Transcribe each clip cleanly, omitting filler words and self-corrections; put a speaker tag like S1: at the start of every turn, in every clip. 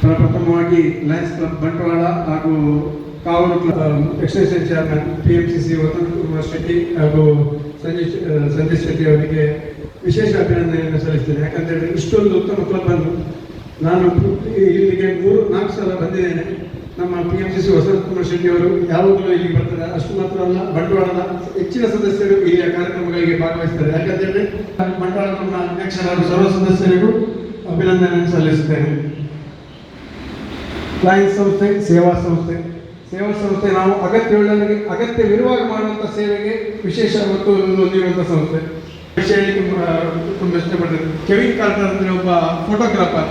S1: ಪ್ರಪ್ರಥಮವಾಗಿ Lions Club Bantwal ಹಾಗೂ Kavoor extension chairman PMCC Vasanth Kumar Shetty ಹಾಗೂ ಸಂಜಯ್ ಶೆಟ್ಟಿ ಅವರಿಗೆ ವಿಶೇಷ ಅಭಿನಂದನೆಯನ್ನು ಸಲ್ಲಿಸ್ತೇನೆ. ಯಾಕಂತೇಳಿದ್ರೆ ಇಷ್ಟೊಂದು ಉತ್ತಮ ಕ್ಲಬ್ಬನ್ನು ನಾನು ಇಲ್ಲಿಗೆ 3-4 ಸಲ ಬಂದಿದ್ದೇನೆ. ನಮ್ಮ PMCC ವಸಂತ್ ಕುಮಾರ್ ಶೆಟ್ಟಿ ಅವರು ಯಾವಾಗಲೂ ಇಲ್ಲಿಗೆ ಬರ್ತಾರೆ. ಅಷ್ಟು ಮಾತ್ರ ಅಲ್ಲ, ಬಂಟ್ವಾಳದ ಹೆಚ್ಚಿನ ಸದಸ್ಯರು ಇಲ್ಲಿಯ ಕಾರ್ಯಕ್ರಮಗಳಿಗೆ ಭಾಗವಹಿಸ್ತಾರೆ. ಯಾಕಂತೇಳಿದ್ರೆ ಬಂಟ್ವಾಳ ನಮ್ಮ ಅಧ್ಯಕ್ಷರಾದ ಸರ್ವ ಸದಸ್ಯರಿಗೂ ಅಭಿನಂದನೆಯನ್ನು ಸಲ್ಲಿಸುತ್ತೇನೆ. ಲಯನ್ಸ್ ಸಂಸ್ಥೆ ಸೇವಾ ಸಂಸ್ಥೆ ನಾವು ಅಗತ್ಯವಿರುವಾಗ ಮಾಡುವಂಥ ಸೇವೆಗೆ ವಿಶೇಷ ಒತ್ತು ಹೊಂದಿರುವಂಥ ಸಂಸ್ಥೆ. ವಿಷಯ ತುಂಬ ಇಷ್ಟಪಡ್ತೇನೆ. ಕೆವಿನ್ ಕಾರ್ಟರ್ ಅಂದರೆ ಒಬ್ಬ ಫೋಟೋಗ್ರಾಫರ್.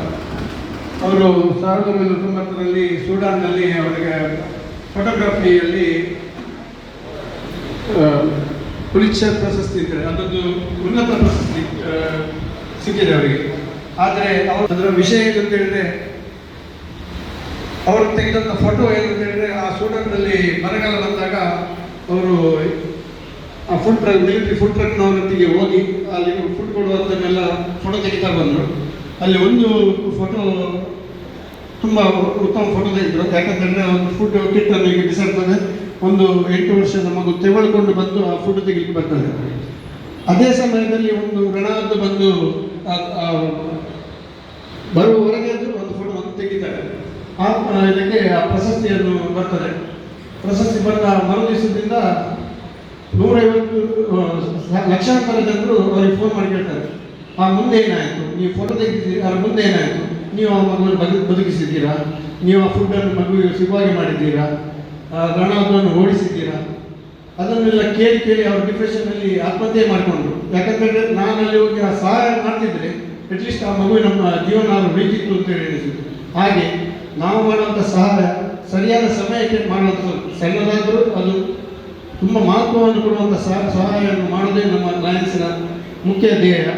S1: ಅವರು 1990ರಲ್ಲಿ ಸೂಡಾನ್ನಲ್ಲಿ ಅವರಿಗೆ ಫೋಟೋಗ್ರಫಿಯಲ್ಲಿ ಪುಲಿಟ್ಸರ್ ಪ್ರಶಸ್ತಿ ಇದ್ದಾರೆ. ಅದೊಂದು ಉನ್ನತ ಪ್ರಶಸ್ತಿ ಸಿಕ್ಕಿದೆ ಅವರಿಗೆ. ಆದರೆ ಅದರ ವಿಷಯ ಏನಂತ ಹೇಳಿದ್ರೆ, ಅವರು ತೆಗೆದಂಥ ಫೋಟೋ ಏನಂತ ಹೇಳಿದ್ರೆ, ಆ ಸೂಡನ್ನಲ್ಲಿ ಬರಗಾಲ ಬಂದಾಗ ಅವರು ಆ ಫುಡ್ ಟ್ರಕ್, ಮಿಲಿಟರಿ ಫುಡ್ ಟ್ರಕ್ನವರೊಟ್ಟಿಗೆ ಹೋಗಿ ಅಲ್ಲಿ ಫುಡ್ ಕೊಡುವಂಥನ್ನೆಲ್ಲ ಫೋಟೋ ತೆಗಿತಾ ಬಂದರು. ಅಲ್ಲಿ ಒಂದು ಫೋಟೋ ತುಂಬ ಉತ್ತಮ ಫೋಟೋ ತೆಗೆದರು. ಯಾಕಂತಂದರೆ ಒಂದು ಫುಡ್ ಕಿಟ್ಟನ್ನು ಈಗ ಬಿಸಾಡ್ತದೆ, ಒಂದು 8 ವರ್ಷದ ಮಗು ತೆಗೆದುಕೊಂಡು ಬಂದು ಆ ಫುಡ್ ತೆಗಿಲಿಕ್ಕೆ ಬರ್ತದೆ. ಅದೇ ಸಮಯದಲ್ಲಿ ಒಂದು ರಣಹದ್ದು ಬಂದು ಬರುವವರೆಗೆ ಒಂದು ಫೋಟೋವನ್ನು ತೆಗಿತಾರೆ. ಇದಕ್ಕೆ ಆ ಪ್ರಶಸ್ತಿಯನ್ನು ಬರ್ತದೆ. ಪ್ರಶಸ್ತಿ ಬಂದ ಮರುದಿವಸದಿಂದ 150 ಲಕ್ಷಾಂತರ ಜನರು ಅವರಿಗೆ ಫೋನ್ ಮಾಡಿ ಕೇಳ್ತಾರೆ, ಮುಂದೆ ಏನಾಯಿತು, ನೀವು ಫೋಟೋ ತೆಗೆದಿದ್ದೀರಿ, ಅದ್ರ ಮುಂದೆ ಏನಾಯಿತು, ನೀವು ಆ ಮಗುವನ್ನು ಬದುಕಿಸಿದ್ದೀರಾ, ನೀವು ಆ ಫುಡ್ಡನ್ನು ಮಗುವಿಗೆ ಸಿಗುವಾಗೆ ಮಾಡಿದ್ದೀರಾ, ರಣಹದ್ದನ್ನು ಓಡಿಸಿದ್ದೀರಾ, ಅದನ್ನೆಲ್ಲ ಕೇಳಿ ಅವರು ಡಿಪ್ರೆಷನ್ನಲ್ಲಿ ಆತ್ಮಹತ್ಯೆ ಮಾಡಿಕೊಂಡ್ರು. ಯಾಕಂತಂದರೆ ನಾನಲ್ಲಿ ಹೋಗಿ ಆ ಸಹಾಯ ಮಾಡ್ತಿದ್ರೆ ಅಟ್ಲೀಸ್ಟ್ ಆ ಮಗು ನಮ್ಮ ಜೀವನ ಉಳಿತಿತ್ತು ಅಂತ ಹೇಳಿದ್ರು. ಹಾಗೆ ನಾವು ಮಾಡುವಂಥ ಸಹಾಯ ಸರಿಯಾದ ಸಮಯಕ್ಕೆ ಮಾಡುವಂಥ ಸಣ್ಣದಾದರೂ ಅದು ತುಂಬ ಮಹತ್ವವನ್ನು ಕೊಡುವಂಥ ಸಹಾಯವನ್ನು ಮಾಡೋದೇ ನಮ್ಮ ಲಯನ್ಸ್ನ ಮುಖ್ಯ ಧ್ಯೇಯ.